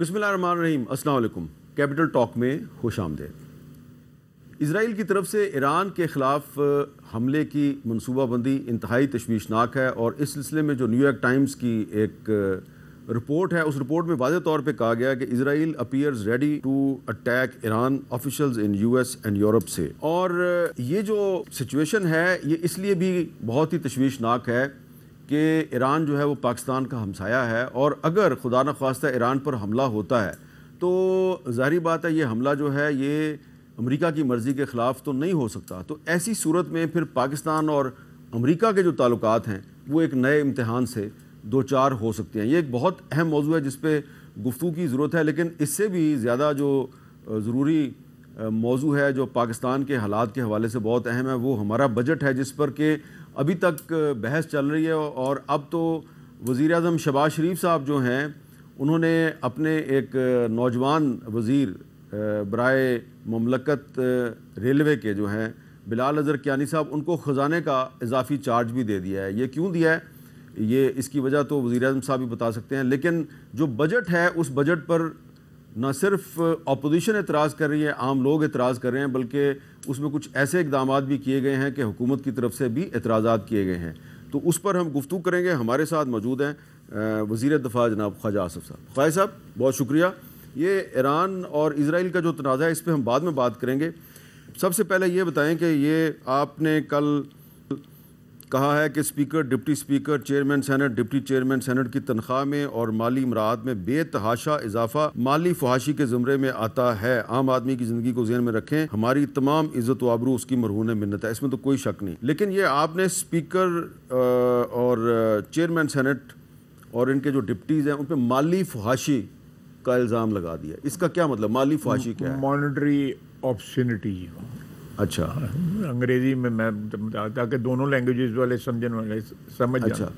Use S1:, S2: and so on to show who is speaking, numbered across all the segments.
S1: بسم اللہ الرحمن الرحیم. السلام علیکم. کیپٹل ٹاک میں خوش آمدید. اسرائیل کی طرف سے ایران کے خلاف حملے کی منصوبہ بندی انتہائی تشویشناک ہے، اور اس سلسلے میں جو نیو یارک ٹائمز کی ایک رپورٹ ہے، اس رپورٹ میں واضح طور پہ کہا گیا ہے کہ Israel appears ready to attack Iran officials in U S and Europe سے. اور یہ جو سچویشن ہے یہ اس لیے بھی بہت ہی تشویشناک ہے کہ ایران جو ہے وہ پاکستان کا ہمسایہ ہے، اور اگر خدا نخواستہ ایران پر حملہ ہوتا ہے تو ظاہری بات ہے یہ حملہ جو ہے یہ امریکہ کی مرضی کے خلاف تو نہیں ہو سکتا. تو ایسی صورت میں پھر پاکستان اور امریکہ کے جو تعلقات ہیں وہ ایک نئے امتحان سے دو چار ہو سکتے ہیں. یہ ایک بہت اہم موضوع ہے جس پہ گفتگو کی ضرورت ہے، لیکن اس سے بھی زیادہ جو ضروری موضوع ہے جو پاکستان کے حالات کے حوالے سے بہت اہم ہے وہ ہمارا بجٹ ہے، جس پر کہ ابھی تک بحث چل رہی ہے. اور اب تو وزیر اعظم شہباز شریف صاحب جو ہیں انہوں نے اپنے ایک نوجوان وزیر برائے مملکت ریلوے کے جو ہیں بلال اظہر کیانی صاحب، ان کو خزانے کا اضافی چارج بھی دے دیا ہے. یہ کیوں دیا ہے یہ اس کی وجہ تو وزیر اعظم صاحب بھی بتا سکتے ہیں، لیکن جو بجٹ ہے اس بجٹ پر نہ صرف اپوزیشن اعتراض کر رہی ہے، عام لوگ اعتراض کر رہے ہیں، بلکہ اس میں کچھ ایسے اقدامات بھی کیے گئے ہیں کہ حکومت کی طرف سے بھی اعتراضات کیے گئے ہیں. تو اس پر ہم گفتگو کریں گے. ہمارے ساتھ موجود ہیں وزیر دفاع جناب خواجہ آصف صاحب. خواجہ صاحب بہت شکریہ. یہ ایران اور اسرائیل کا جو تنازع ہے اس پہ ہم بعد میں بات کریں گے. سب سے پہلے یہ بتائیں کہ یہ آپ نے کل کہا ہے کہ speaker, deputy speaker, chairman senate, deputy chairman senate کی تنخواہ میں اور مالی امراءات میں بے تحاشا اضافہ مالی فحاشی کے زمرے میں آتا ہے. عام آدمی کی زندگی کو ذہن میں رکھیں، ہماری تمام عزت و آبرو اس کی مرہون منت ہے. اس میں تو کوئی شک نہیں. لیکن یہ آپ نے اسپیکر اور چیئرمین سینٹ اور ان کے جو ڈپٹیز ہیں ان پہ مالی فحاشی کا الزام لگا دیا. اس کا کیا مطلب؟ مالی فحاشی کیا ہے؟
S2: مانیٹری آبسینٹی.
S1: اچھا،
S2: انگریزی میں تاکہ دونوں لینگویجز والے سمجھنے والے سمجھ جائیں.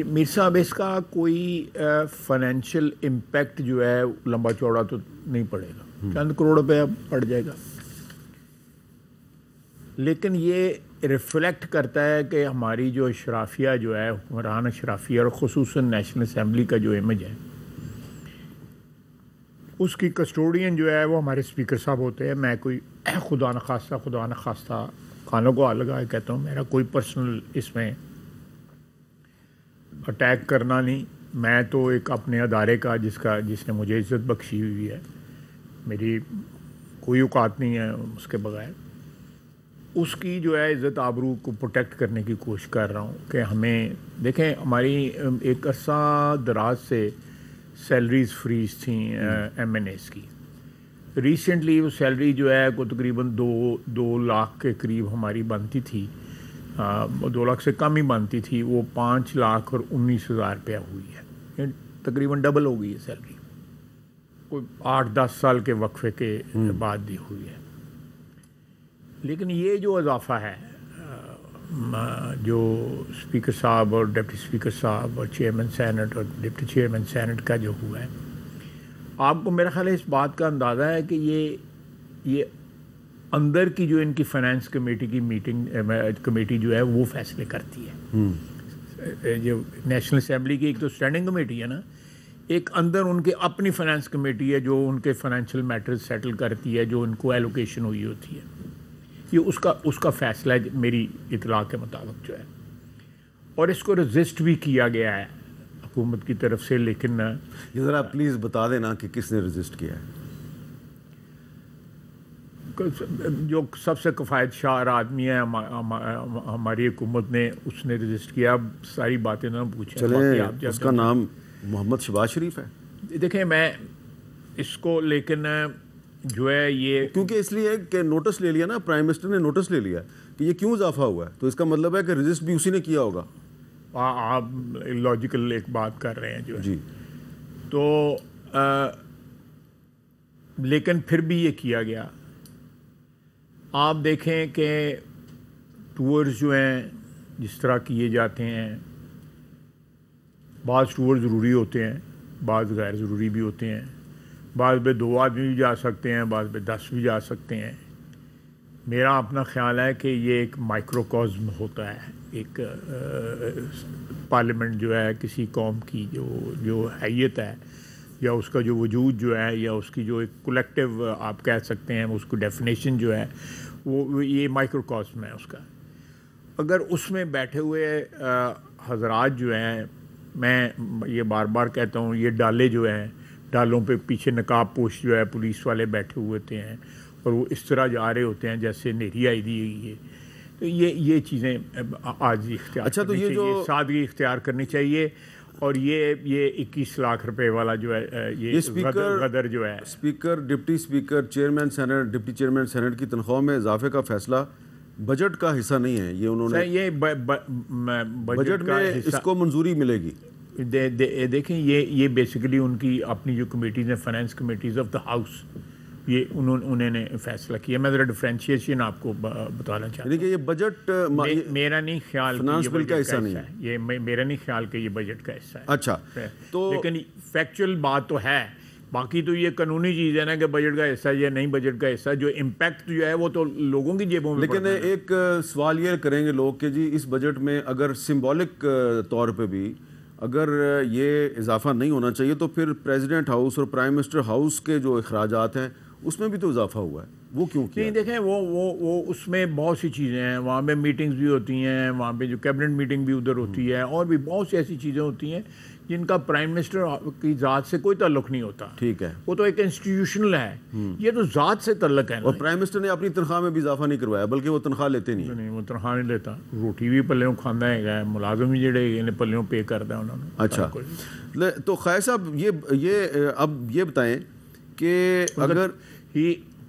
S2: میر صاحب اس کا کوئی فائنینشیل امپیکٹ جو ہے لمبا چوڑا تو نہیں پڑے گا، چند کروڑ روپے پڑ جائے گا، لیکن یہ ریفلیکٹ کرتا ہے کہ ہماری جو اشرافیہ جو ہے، حکمران اشرافیہ اور خصوصاً نیشنل اسمبلی کا جو امیج ہے اس کی کسٹوڈین جو ہے وہ ہمارے اسپیکر صاحب ہوتے ہیں. میں کوئی خدا نخواستہ کانوں کو آگ لگا کے کہتا ہوں، میرا کوئی پرسنل اس میں اٹیک کرنا نہیں. میں تو ایک اپنے ادارے کا جس نے مجھے عزت بخشی ہوئی ہے، میری کوئی اوقات نہیں ہے اس کے بغیر، اس کی جو ہے عزت آبرو کو پروٹیکٹ کرنے کی کوشش کر رہا ہوں. کہ ہمیں دیکھیں، ہماری ایک عرصہ دراز سے سیلریز فریز تھیں ایم این ایس کی. ریسنٹلی وہ سیلری جو ہے کو تقریباً دو لاکھ کے قریب ہماری بنتی تھی، 2 لاکھ سے کم ہی بنتی تھی، وہ 5,19,000 روپیہ ہوئی ہے. تقریباً ڈبل ہو گئی ہے سیلری، کوئی 8-10 سال کے وقفے کے بعد دی ہوئی ہے. لیکن یہ جو اضافہ ہے جو اسپیکر صاحب اور ڈپٹی اسپیکر صاحب اور چیئرمین سینٹ اور ڈپٹی چیئرمین سینٹ کا جو ہوا ہے، آپ کو میرا خیال ہے اس بات کا اندازہ ہے کہ یہ اندر کی جو ان کی فائنینس کمیٹی کی کمیٹی جو ہے وہ فیصلے کرتی ہے. جو نیشنل اسمبلی کی ایک تو اسٹینڈنگ کمیٹی ہے نا، ایک اندر ان کے اپنی فائنینس کمیٹی ہے جو ان کے فائنینشیل میٹرز سیٹل کرتی ہے، جو ان کو ایلوکیشن ہوئی ہوتی ہے. یہ اس کا فیصلہ ہے میری اطلاع کے مطابق جو ہے، اور اس کو رجسٹ بھی کیا گیا ہے حکومت کی طرف سے. لیکن
S1: یہ ذرا پلیز بتا دینا کہ کس نے رجسٹ کیا ہے.
S2: جو سب سے کفایت شعار آدمی ہے ہماری حکومت نے، اس نے رجسٹ کیا. اب ساری باتیں نہ پوچھیں.
S1: چلیں، اس کا نام محمد شہباز شریف ہے.
S2: دیکھیں، میں اس کو لیکن جو ہے یہ
S1: کیونکہ اس لیے کہ نوٹس لے لیا نا، پرائم منسٹر نے نوٹس لے لیا کہ یہ کیوں اضافہ ہوا ہے، تو اس کا مطلب ہے کہ رجسٹ بھی اسی نے کیا ہوگا.
S2: آپ لاجیکل ایک بات کر رہے ہیں جو
S1: جی.
S2: تو لیکن پھر بھی یہ کیا گیا. آپ دیکھیں کہ ٹورز جو ہیں جس طرح کیے جاتے ہیں، بعض ٹور ضروری ہوتے ہیں، بعض غیر ضروری بھی ہوتے ہیں، بعض پہ 2 آدمی بھی جا سکتے ہیں، بعض پہ 10 بھی جا سکتے ہیں. میرا اپنا خیال ہے کہ یہ ایک مائکروکازم ہوتا ہے، ایک پارلیمنٹ جو ہے کسی قوم کی جو حیت ہے یا اس کا جو وجود جو ہے یا اس کی جو ایک کولیکٹیو آپ کہہ سکتے ہیں اس کو ڈیفینیشن جو ہے وہ یہ مائکروکازم ہے اس کا. اگر اس میں بیٹھے ہوئے حضرات جو ہیں، میں یہ بار بار کہتا ہوں، یہ ڈالے جو ہیں، ڈالوں پہ پیچھے نقاب پوش جو ہے پولیس والے بیٹھے ہوئے ہوتے ہیں اور وہ اس طرح جا رہے ہوتے ہیں جیسے نیری آئی دی ہوئی ہے. تو یہ چیزیں آج اختیار
S1: اچھا، تو یہ جو
S2: سادگی اختیار کرنی چاہیے. اور یہ 21 لاکھ روپے والا جو ہے یہ غدر جو ہے،
S1: speaker, deputy speaker, chairman senate, deputy chairman senate کی تنخواہ میں اضافے کا فیصلہ بجٹ کا حصہ نہیں ہے. یہ انہوں نے
S2: یہ
S1: بجٹ میں اس کو منظوری ملے گی.
S2: دیکھیں یہ بیسیکلی ان کی اپنی جو کمیٹیز ہیں، finance committees of the house, یہ انہوں نے فیصلہ کیا. میں ذرا ڈفرینشیشن آپ کو بتانا چاہتا ہوں
S1: کہ یہ بجٹ
S2: میرا نہیں خیال
S1: فائنانس بل کا حصہ نہیں ہے.
S2: یہ میرا نہیں خیال کہ یہ بجٹ کا حصہ ہے.
S1: اچھا، تو
S2: لیکن فیکچوئل بات تو ہے. باقی تو یہ قانونی چیز ہے نا کہ بجٹ کا حصہ یا نہیں بجٹ کا حصہ، جو امپیکٹ جو ہے وہ تو لوگوں کی جیبوں میں.
S1: لیکن ایک سوال یہ کریں گے لوگ کہ جی اس بجٹ میں اگر سمبولک طور پہ بھی اگر یہ اضافہ نہیں ہونا چاہیے تو پھر پریزیڈنٹ ہاؤس اور پرائم منسٹر ہاؤس کے جو اخراجات ہیں اس میں بھی تو اضافہ ہوا ہے، وہ کیوں کیا؟
S2: نہیں، دیکھیں وہ اس میں بہت سی چیزیں ہیں. وہاں پہ میٹنگز بھی ہوتی ہیں، وہاں پہ جو کیبنٹ میٹنگ بھی ادھر ہوتی ہے، اور بھی بہت سی ایسی چیزیں ہوتی ہیں جن کا پرائم منسٹر کی ذات سے کوئی تعلق نہیں ہوتا.
S1: ٹھیک ہے،
S2: وہ تو ایک انسٹیٹیوشنل ہے. یہ تو ذات سے تعلق ہے.
S1: اور پرائم منسٹر نے اپنی تنخواہ میں بھی اضافہ نہیں کروایا، بلکہ وہ تنخواہ لیتے نہیں.
S2: وہ تنخواہ نہیں لیتا، روٹی بھی پلیوں کھانا ہے، ملازم بھی جڑے پلیوں پے کرتا ہے انہوں نے.
S1: اچھا، تو خیر صاحب یہ اب یہ بتائیں کہ اگر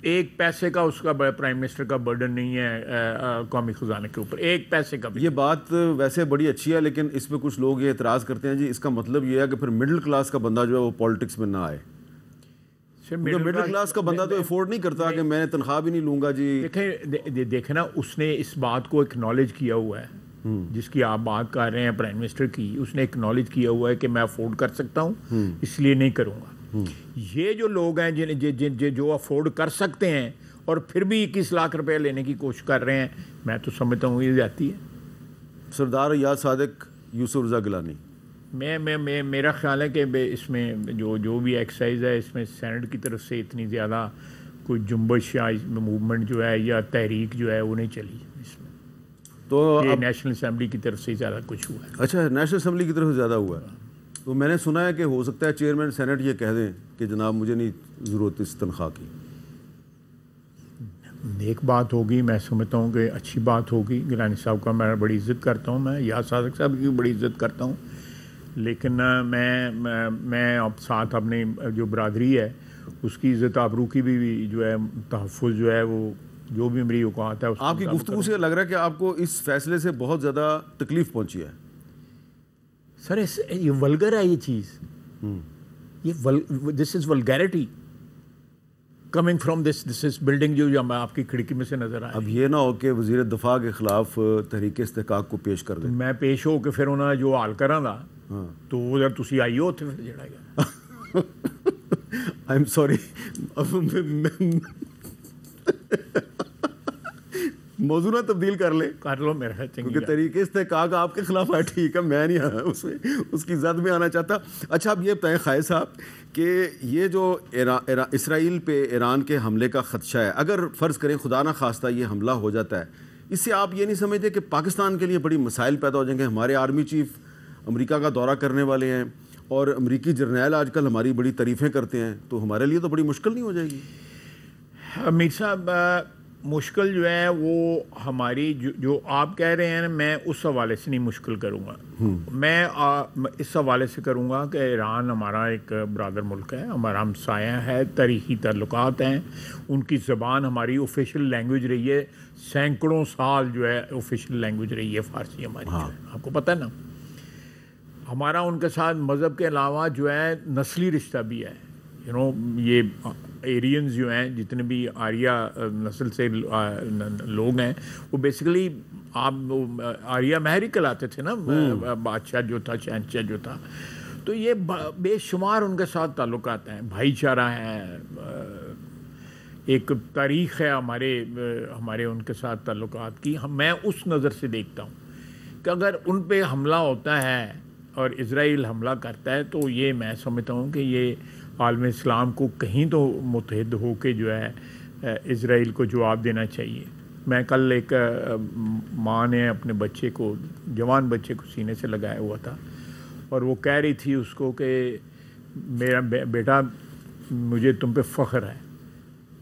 S2: ایک پیسے کا اس کا پرائم منسٹر کا برڈن نہیں ہے قومی خزانے کے اوپر، ایک پیسے کا بھی.
S1: یہ بات ویسے بڑی اچھی ہے، لیکن اس پہ کچھ لوگ یہ اعتراض کرتے ہیں جی اس کا مطلب یہ ہے کہ پھر مڈل کلاس کا بندہ جو ہے وہ پالیٹکس میں نہ آئے. مڈل کلاس کا بندہ تو افورڈ نہیں کرتا کہ میں تنخواہ بھی نہیں لوں گا. جی
S2: دیکھیں نا، اس نے اس بات کو ایکنالج کیا ہوا ہے جس کی آپ بات کر رہے ہیں پرائم منسٹر کی. اس نے ایکنالج کیا ہوا ہے کہ میں افورڈ کر سکتا ہوں، اس لیے نہیں کروں گا. یہ جو لوگ ہیں جو افورڈ کر سکتے ہیں اور پھر بھی 21 لاکھ روپے لینے کی کوشش کر رہے ہیں، میں تو سمجھتا ہوں یہ زیادتی ہے.
S1: سردار ریاض صادق، یوسف رضا گیلانی،
S2: میرا خیال ہے کہ اس میں جو بھی ایکسرسائز ہے اس میں سینٹ کی طرف سے اتنی زیادہ کوئی جنبش یا موومنٹ جو ہے یا تحریک جو ہے وہ نہیں چلی اس میں. تو یہ نیشنل اسمبلی کی طرف سے زیادہ کچھ ہوا ہے.
S1: اچھا، نیشنل اسمبلی کی طرف سے زیادہ ہوا ہے. تو میں نے سنا ہے کہ ہو سکتا ہے چیئرمین سینٹ یہ کہہ دیں کہ جناب مجھے نہیں ضرورت اس تنخواہ کی.
S2: نیک بات ہوگی، میں سمجھتا ہوں کہ اچھی بات ہوگی. گیلانی صاحب کا میں بڑی عزت کرتا ہوں، میں یاد صادق صاحب کی بڑی عزت کرتا ہوں. لیکن میں اب ساتھ اپنی جو برادری ہے اس کی عزت آبرو کی بھی جو ہے تحفظ جو ہے وہ جو بھی میری اوقات ہے.
S1: آپ کی گفتگو سے لگ رہا ہے کہ آپ کو اس فیصلے سے بہت زیادہ تکلیف پہنچی ہے.
S2: سر یہ ولگر ہے یہ چیز، this is vulgarity coming from this is building جو آپ کی کھڑکی میں سے نظر آئے.
S1: اب یہ نہ ہو کہ وزیر دفاع کے خلاف تحریک استحقاق کو پیش کر دیں.
S2: میں پیش ہو کے پھر انہوں نے جو حال کرا تھا تو وہ جب تسی آئی ہو پھر جڑا گیا.
S1: آئی ایم سوری، موضوع نہ تبدیل کر لو میرا، کیونکہ تحریک استحقاق آپ کے خلاف ہے. ٹھیک ہے، میں نہیں اس کی زد میں آنا چاہتا. اچھا، اب یہ بتائیں خائد صاحب کہ یہ جو اسرائیل پہ ایران کے حملے کا خدشہ ہے، اگر فرض کریں خدا نہ خواستہ یہ حملہ ہو جاتا ہے، اس سے آپ یہ نہیں سمجھتے کہ پاکستان کے لیے بڑی مسائل پیدا ہو جائیں گے؟ ہمارے آرمی چیف امریکہ کا دورہ کرنے والے ہیں اور امریکی جرنیل آج کل ہماری بڑی تعریفیں کرتے ہیں، تو ہمارے لیے تو بڑی مشکل نہیں ہو جائے گی؟
S2: امیر صاحب، مشکل جو ہے وہ ہماری جو آپ کہہ رہے ہیں، میں اس حوالے سے نہیں مشکل کروں گا. میں اس حوالے سے کروں گا کہ ایران ہمارا ایک برادر ملک ہے، ہمارا ہمسایہ ہے، تاریخی تعلقات ہیں. ان کی زبان ہماری آفیشیل لینگویج رہی ہے، سینکڑوں سال جو ہے آفیشیل لینگویج رہی ہے فارسی ہماری. آپ کو پتہ ہے نا، ہمارا ان کے ساتھ مذہب کے علاوہ جو ہے نسلی رشتہ بھی ہے. یہ ایرینز جو ہیں، جتنے بھی آریہ نسل سے لوگ ہیں، وہ بیسیکلی آپ آریہ مہر ہی کہلاتے تھے نا، بادشاہ جو تھا، شہنشاہ جو تھا. تو یہ بے شمار ان کے ساتھ تعلقات ہیں، بھائی چارہ ہیں. ایک تاریخ ہے ہمارے ان کے ساتھ تعلقات کی. میں اس نظر سے دیکھتا ہوں کہ اگر ان پہ حملہ ہوتا ہے اور اسرائیل حملہ کرتا ہے تو یہ میں سمجھتا ہوں کہ یہ عالم اسلام کو کہیں تو متحد ہو کے جو ہے اسرائیل کو جواب دینا چاہیے. میں کل ایک ماں نے اپنے بچے کو, جوان بچے کو سینے سے لگایا ہوا تھا اور وہ کہہ رہی تھی اس کو کہ میرا بیٹا مجھے تم پہ فخر ہے,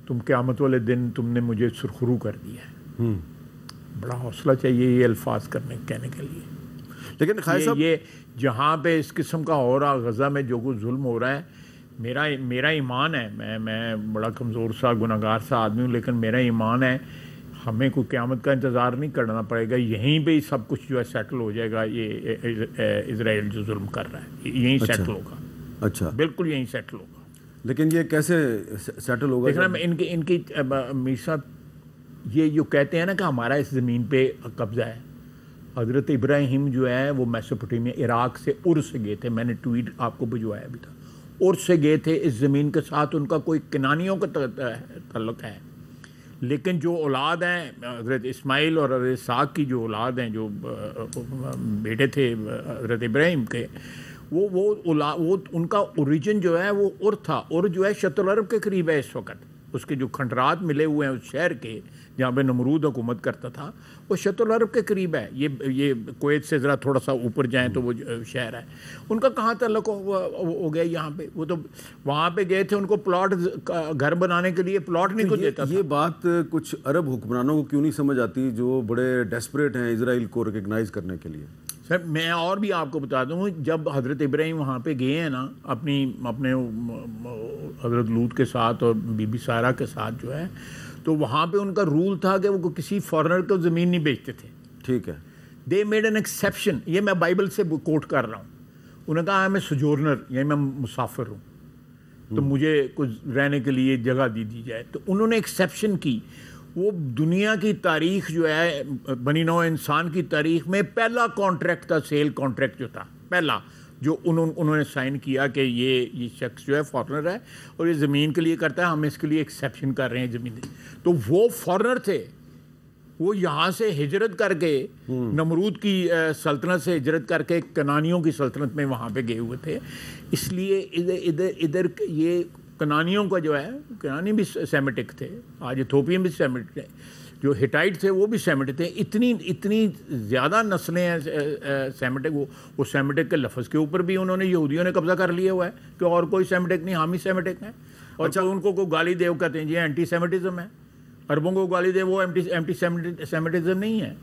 S2: تم قیامت والے دن تم نے مجھے سرخرو کر دیا ہے. بڑا حوصلہ چاہیے یہ الفاظ کہنے کے لیے.
S1: لیکن خیر صاحب
S2: یہ جہاں پہ اس قسم کا ہو رہا, غزہ میں جو کچھ ظلم ہو رہا ہے, میرا ایمان ہے, میں بڑا کمزور سا گناہگار سا آدمی ہوں, لیکن میرا ایمان ہے ہمیں کوئی قیامت کا انتظار نہیں کرنا پڑے گا, یہیں پہ ہی سب کچھ جو ہے سیٹل ہو جائے گا. یہ اسرائیل جو ظلم کر رہا ہے یہیں سیٹل ہوگا.
S1: اچھا,
S2: بالکل یہیں سیٹل ہوگا.
S1: لیکن یہ کیسے سیٹل ہوگا؟
S2: دیکھنا ان کی میر صاحب یہ جو کہتے ہیں نا کہ ہمارا اس زمین پہ قبضہ ہے. حضرت ابراہیم جو ہے وہ میسوپوٹیمیا عراق سے سے گئے تھے. میں نے ٹویٹ آپ کو بھجوایا بھی تھا. سے گئے تھے. اس زمین کے ساتھ ان کا کوئی کنانیوں کا تعلق ہے, لیکن جو اولاد ہیں حضرت اسماعیل اور حضرت اسحاق کی جو اولاد ہیں, جو بیٹے تھے حضرت ابراہیم کے, وہ ان کا اوریجن جو ہے وہ تھا. جو ہے شط العرب کے قریب ہے اس وقت. اس کے جو کھنڈرات ملے ہوئے ہیں اس شہر کے جہاں پہ نمرود حکومت کرتا تھا, وہ شط العرب کے قریب ہے. یہ کویت سے ذرا تھوڑا سا اوپر جائیں تو وہ شہر ہے. ان کا کہاں تعلق ہو گیا یہاں پہ؟ وہ تو وہاں پہ گئے تھے, ان کو پلاٹ گھر بنانے کے لیے پلاٹ نہیں کو دیتا تھا.
S1: یہ بات کچھ عرب حکمرانوں کو کیوں نہیں سمجھ آتی جو بڑے ڈیسپریٹ ہیں اسرائیل کو ریکگنائز کرنے کے لیے؟
S2: سر میں اور بھی آپ کو بتا دوں, جب حضرت ابراہیم وہاں پہ گئے ہیں نا اپنے حضرت لوط کے ساتھ اور بی بی سارہ کے ساتھ جو ہے, تو وہاں پہ ان کا رول تھا کہ وہ کسی فارنر کو زمین نہیں بیچتے تھے.
S1: ٹھیک ہے.
S2: They made an exception. یہ میں بائبل سے کوٹ کر رہا ہوں. انہوں نے کہا میں سجورنر یعنی میں مسافر ہوں, تو مجھے کچھ رہنے کے لیے جگہ دی جائے. تو انہوں نے ایکسیپشن کی. وہ دنیا کی تاریخ جو ہے, بنی نوع انسان کی تاریخ میں پہلا کانٹریکٹ تھا, سیل کانٹریکٹ جو تھا پہلا, جو انہوں نے سائن کیا کہ یہ شخص جو ہے فارنر ہے اور یہ زمین کے لیے کرتا ہے, ہم اس کے لیے ایکسیپشن کر رہے ہیں زمین. تو وہ فارنر تھے, وہ یہاں سے ہجرت کر کے نمرود کی سلطنت سے ہجرت کر کے کنانیوں کی سلطنت میں وہاں پہ گئے ہوئے تھے. اس لیے ادھر یہ کنانیوں کا جو ہے, کنانی بھی سیمیٹک تھے, آج ایتھوپین بھی سیمیٹک تھے, جو ہٹائٹ تھے وہ بھی سیمیٹک تھے. اتنی زیادہ نسلیں ہیں سیمیٹک. وہ سیمیٹک کے لفظ کے اوپر بھی انہوں نے یہودیوں نے قبضہ کر لیا ہوا ہے کہ اور کوئی سیمیٹک نہیں, ہم ہی سیمیٹک ہیں. اور اچھا ان کو گالی دیو کہتے ہیں جی اینٹی سیمیٹزم ہے. عربوں کو گالی دے وہ اینٹی سیمیٹزم نہیں ہے.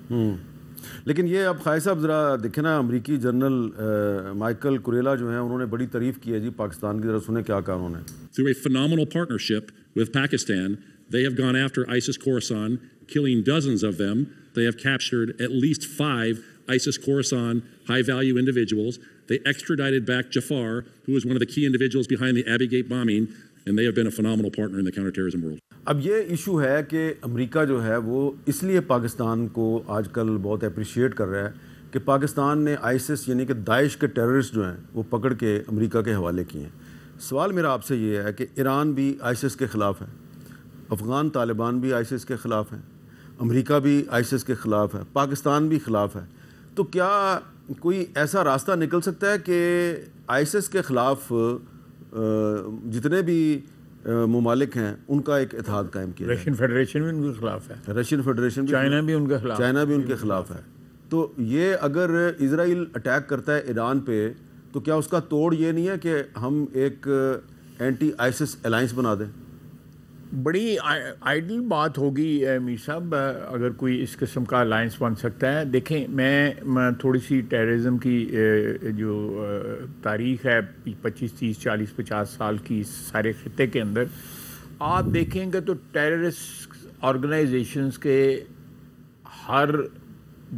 S1: لیکن یہ اب خالد صاحب ذرا دیکھیں نا, امریکی جنرل مائیکل کوریلا جو ہیں انہوں نے بڑی تعریف کی ہے جی پاکستان کی. ذرا سنیں کیا کہا انہوں نے.
S3: Through a phenomenal partnership with Pakistan, they have gone after ISIS Khorasan, killing dozens of them. They have captured at least 5 ISIS Khorasan high-value individuals. They extradited back Jafar, who was one of the key individuals behind the Abbey Gate bombing, and they have been a phenomenal partner in the counterterrorism world.
S1: اب یہ issue ہے کہ امریکہ جو ہے وہ اس لیے پاکستان کو آج کل بہت اپریشیٹ کر رہا ہے کہ پاکستان نے آئیسس یعنی کہ داعش کے ٹیررسٹ جو ہیں وہ پکڑ کے امریکہ کے حوالے کیے ہیں. سوال میرا آپ سے یہ ہے کہ ایران بھی آئیسس کے خلاف ہے, افغان طالبان بھی آئیسس کے خلاف ہیں, امریکہ بھی آئیسس کے خلاف ہے, پاکستان بھی خلاف ہے. تو کیا کوئی ایسا راستہ نکل سکتا ہے کہ آئیسس کے خلاف جتنے بھی ممالک ہیں ان کا ایک اتحاد قائم کیا؟
S2: رشین فیڈریشن بھی ان کے خلاف ہے,
S1: رشین فیڈریشن بھی,
S2: چائنا بھی ان کے خلاف,
S1: چائنا بھی ان کے خلاف ہے. تو یہ اگر اسرائیل اٹیک کرتا ہے ایران پہ تو کیا اس کا توڑ یہ نہیں ہے کہ ہم ایک اینٹی آئیسس الائنس بنا دیں؟
S2: بڑی آئیڈل بات ہوگی میر صاحب اگر کوئی اس قسم کا الائنس بن سکتا ہے. دیکھیں میں تھوڑی سی ٹیررزم کی جو تاریخ ہے 25 30 40 50 سال کی اس سارے خطے کے اندر آپ دیکھیں گے تو ٹیررسٹ آرگنائزیشنز کے ہر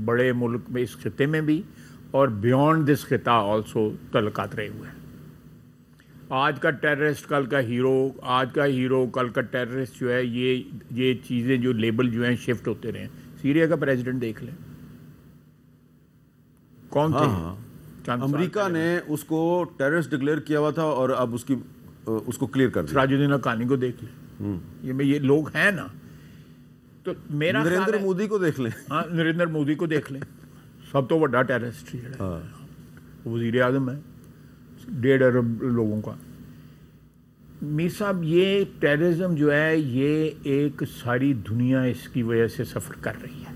S2: بڑے ملک میں اس خطے میں بھی اور بیونڈ دس خطہ آلسو تعلقات رہے ہوئے ہیں. آج کا ٹیررسٹ کل کا ہیرو, آج کا ہیرو کل کا ٹیررسٹ جو ہے, یہ چیزیں جو لیبل جو ہیں شفٹ ہوتے رہے ہیں. سیریا کا پریزیڈنٹ دیکھ لیں کون تھے,
S1: امریکہ نے اس کو ٹیررسٹ ڈکلیئر کیا ہوا تھا اور اب اس کو کلیئر کر دیا.
S2: سراج الدین حقانی کو دیکھ لیں, یہ لوگ ہیں نا. تو میرا
S1: نریندر مودی کو دیکھ لیں.
S2: ہاں, نریندر مودی کو دیکھ لیں, سب تو بڑا ٹیررسٹ ہے, وزیر اعظم ہے 1.5 ارب لوگوں کا. میر صاحب یہ ٹیررزم جو ہے یہ ایک ساری دنیا اس کی وجہ سے سفر کر رہی ہے.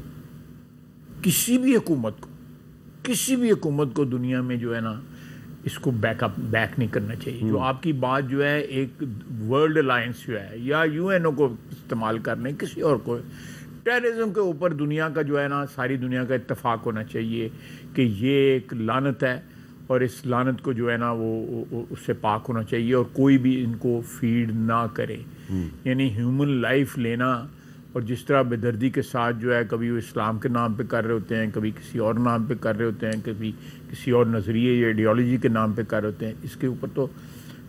S2: کسی بھی حکومت کو دنیا میں جو ہے نا اس کو بیک نہیں کرنا چاہیے. جو آپ کی بات جو ہے ایک ورلڈ الائنس جو ہے یا UN کو استعمال کرنے کسی اور کو, ٹیررزم کے اوپر دنیا کا جو ہے نا ساری دنیا کا اتفاق ہونا چاہیے کہ یہ ایک لعنت ہے اور اس لعنت کو جو ہے نا وہ اس سے پاک ہونا چاہیے اور کوئی بھی ان کو فیڈ نہ کرے. یعنی ہیومن لائف لینا اور جس طرح بے دردی کے ساتھ جو ہے کبھی وہ اسلام کے نام پہ کر رہے ہوتے ہیں, کبھی کسی اور نام پہ کر رہے ہوتے ہیں, کبھی کسی اور نظریے یا ایڈیالوجی کے نام پہ کر رہے ہوتے ہیں, اس کے اوپر تو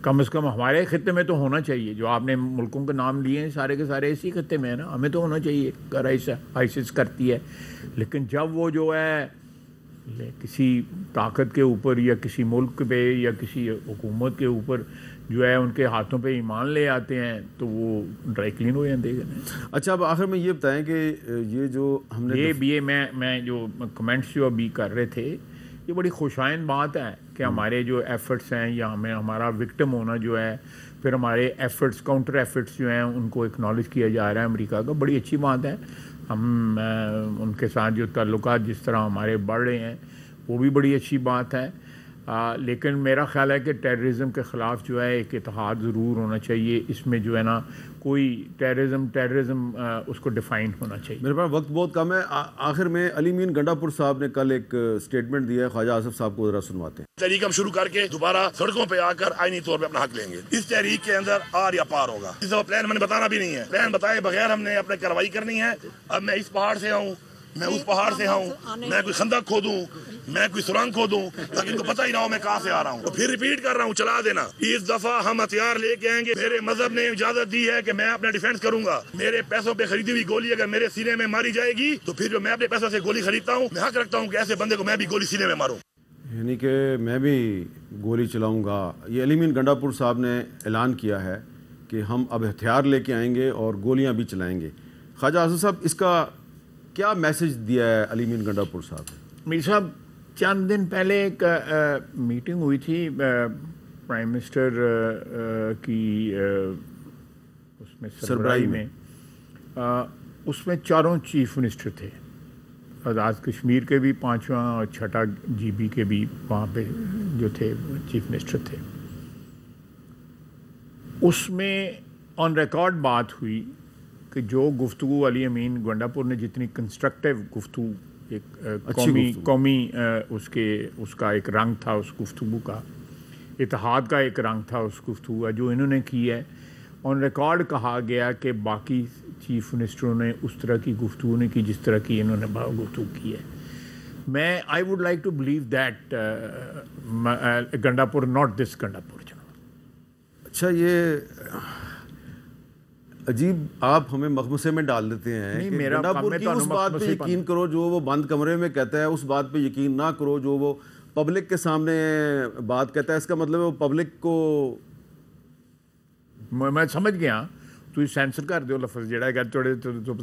S2: کم از کم ہمارے خطے میں تو ہونا چاہیے. جو آپ نے ملکوں کے نام لیے ہیں سارے کے سارے اسی خطے میں ہیں نا, ہمیں تو ہونا چاہیے. اگر ISIS کرتی ہے, لیکن جب وہ جو ہے کسی طاقت کے اوپر یا کسی ملک پہ یا کسی حکومت کے اوپر جو ہے ان کے ہاتھوں پہ ایمان لے آتے ہیں تو وہ ڈرائی کلین ہو جاتے ہیں.
S1: اچھا, اب آخر میں یہ بتائیں کہ یہ جو ہم نے
S2: یہ میں جو کمنٹس جو ابھی کر رہے تھے یہ بڑی خوشائند بات ہے کہ ہمارے جو ایفرٹس ہیں یا ہمارا وکٹم ہونا جو ہے, پھر ہمارے ایفرٹس کاؤنٹر ایفرٹس جو ہیں ان کو ایکنالج کیا جا رہا ہے امریکہ کا. بڑی اچھی بات ہے. ہم ان کے ساتھ جو تعلقات جس طرح ہمارے بڑھ رہے ہیں وہ بھی بڑی اچھی بات ہے. لیکن میرا خیال ہے کہ ٹیررزم کے خلاف جو ہے ایک اتحاد ضرور ہونا چاہیے. اس میں جو ہے نا کوئی ٹیررزم اس کو ڈیفائن ہونا چاہیے.
S1: میرے پاس وقت بہت کم ہے. آخر میں علی مین گنڈا پور صاحب نے کل ایک سٹیٹمنٹ دیا ہے, خواجہ آصف صاحب کو ذرا سنواتے ہیں.
S4: تحریک ہم شروع کر کے دوبارہ سڑکوں پہ آ کر آئینی طور پہ اپنا حق لیں گے. اس تحریک کے اندر آر یا پار ہوگا. اس دفعہ پلان میں نے بتانا بھی نہیں ہے, پلان بتائے بغیر ہم نے اپنے کارروائی کرنی ہے. اب میں اس پہاڑ سے آؤں, میں اس پہاڑ سے آؤں, میں کوئی خندق کھودوں, میں کوئی سرنگ کھودوں تاکہ ان کو پتہ ہی نہ ہو میں کہاں سے آ رہا ہوں. تو پھر ریپیٹ کر رہا ہوں, چلا دینا. اس دفعہ ہم ہتھیار لے کے آئیں گے. میرے مذہب نے اجازت دی ہے کہ میں اپنا ڈیفینس کروں گا. میرے پیسوں پہ خریدی ہوئی گولی اگر میرے سینے میں ماری جائے گی تو پھر جو میں اپنے پیسوں سے گولی خریدتا ہوں میں حق رکھتا ہوں کہ ایسے بندے کو میں بھی گولی سینے میں ماروں.
S1: یعنی کہ میں بھی گولی چلاؤں گا. یہ علی مین گنڈا پور صاحب نے اعلان کیا ہے کہ ہم اب ہتھیار لے کے آئیں گے اور گولیاں بھی چلائیں گے. خواجہ آصف صاحب, اس کا کیا میسج دیا ہے علی مین گنڈا پور صاحب نے؟
S2: میر صاحب, چند دن پہلے ایک میٹنگ ہوئی تھی پرائم منسٹر کی اس میں سربراہی میں. اس میں 4 چیف منسٹر تھے. آزاد کشمیر کے بھی 5واں اور 6ٹھا GB کے بھی وہاں پہ جو تھے چیف منسٹر تھے. اس میں آن ریکارڈ بات ہوئی کہ جو گفتگو علی امین گنڈا پور نے جتنی کنسٹرکٹیو گفتگو, ایک قومی اس کا ایک رنگ تھا اس گفتگو کا, اتحاد کا ایک رنگ تھا اس گفتگو کا جو انہوں نے کی ہے. آن ریکارڈ کہا گیا کہ باقی چیف منسٹروں نے اس طرح کی گفتگو نہیں کی جس طرح کی انہوں نے گفتگو کی ہے. میں I would like to believe that Gandapur, not this گنڈا پور.
S1: اچھا, یہ عجیب آپ ہمیں مخمصے میں ڈال دیتے ہیں کہ گنڈا پور کی اس بات پہ یقین کرو جو وہ بند کمرے میں کہتا ہے, اس بات پہ یقین نہ کرو جو وہ پبلک کے سامنے بات کہتا ہے. اس کا مطلب ہے وہ پبلک کو,
S2: میں سمجھ گیا, تو سینسر کر دیو لفظ جڑا ہے تھوڑے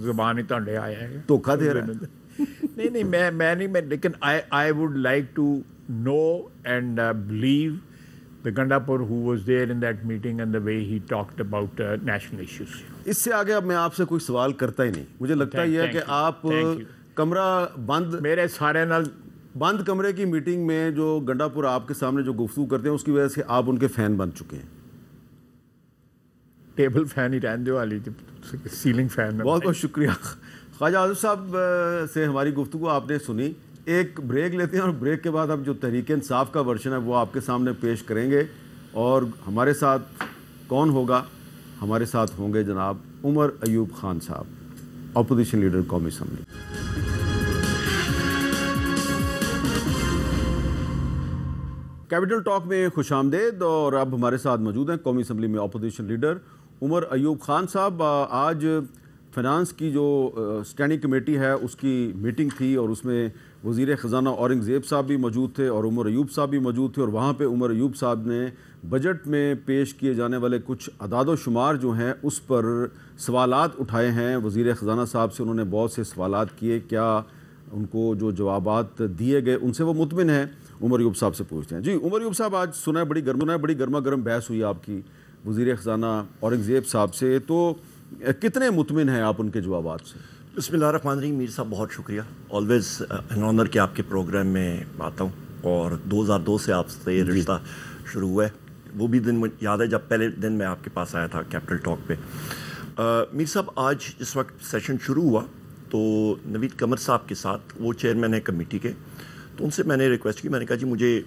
S2: زبان ہی تانڈے آیا ہے,
S1: دھوکہ دے رہا ہے.
S2: نہیں میں نہیں, لیکن I would like to know and believe the Gandapur who was there in that meeting and the way he talked about national issues.
S1: اس سے آگے اب میں آپ سے کوئی سوال کرتا ہی نہیں. مجھے لگتا یہ ہے کہ آپ کمرہ بند,
S2: میرے سارے نال
S1: بند کمرے کی میٹنگ میں جو گنڈا پور آپ کے سامنے جو گفتگو کرتے ہیں اس کی وجہ سے آپ ان کے فین بن چکے ہیں.
S2: ٹیبل فین ہی رہنے والی سیلنگ فین.
S1: بہت بہت شکریہ. خواجہ آصف صاحب سے ہماری گفتگو آپ نے سنی. ایک بریک لیتے ہیں اور بریک کے بعد اب جو تحریک انصاف کا ورژن ہے وہ آپ کے سامنے پیش کریں گے. اور ہمارے ساتھ کون ہوگا؟ ہمارے ساتھ ہوں گے جناب عمر ایوب خان صاحب, اپوزیشن لیڈر قومی اسمبلی. کیپٹل ٹاک میں خوش آمدید. اور اب ہمارے ساتھ موجود ہیں قومی اسمبلی میں اپوزیشن لیڈر عمر ایوب خان صاحب. آج فنانس کی جو اسٹینڈنگ کمیٹی ہے اس کی میٹنگ تھی اور اس میں وزیر خزانہ اورنگزیب صاحب بھی موجود تھے اور عمر ایوب صاحب بھی موجود تھے، اور وہاں پہ عمر ایوب صاحب نے بجٹ میں پیش کیے جانے والے کچھ اعداد و شمار جو ہیں اس پر سوالات اٹھائے ہیں وزیر خزانہ صاحب سے. انہوں نے بہت سے سوالات کیے، کیا ان کو جو جوابات دیے گئے ان سے وہ مطمئن ہیں؟ عمر ایوب صاحب سے پوچھتے ہیں. جی عمر ایوب صاحب، آج سنا ہے بڑی گرما گرم بحث ہوئی آپ کی وزیر خزانہ اورنگزیب صاحب سے، تو کتنے مطمئن ہیں آپ ان کے جوابات سے؟
S5: بسم اللہ الرحمن الرحیم. میر صاحب بہت شکریہ، آلویز این آنر کہ آپ کے پروگرام میں آتا ہوں، اور 2002 سے آپ سے یہ رشتہ شروع ہوا ہے. وہ بھی دن یاد ہے جب پہلے دن میں آپ کے پاس آیا تھا کیپٹل ٹاک پہ. میر صاحب، آج جس وقت سیشن شروع ہوا تو نوید قمر صاحب کے ساتھ، وہ چیئرمین ہے کمیٹی کے، تو ان سے میں نے ریکویسٹ کی. میں نے کہا جی مجھے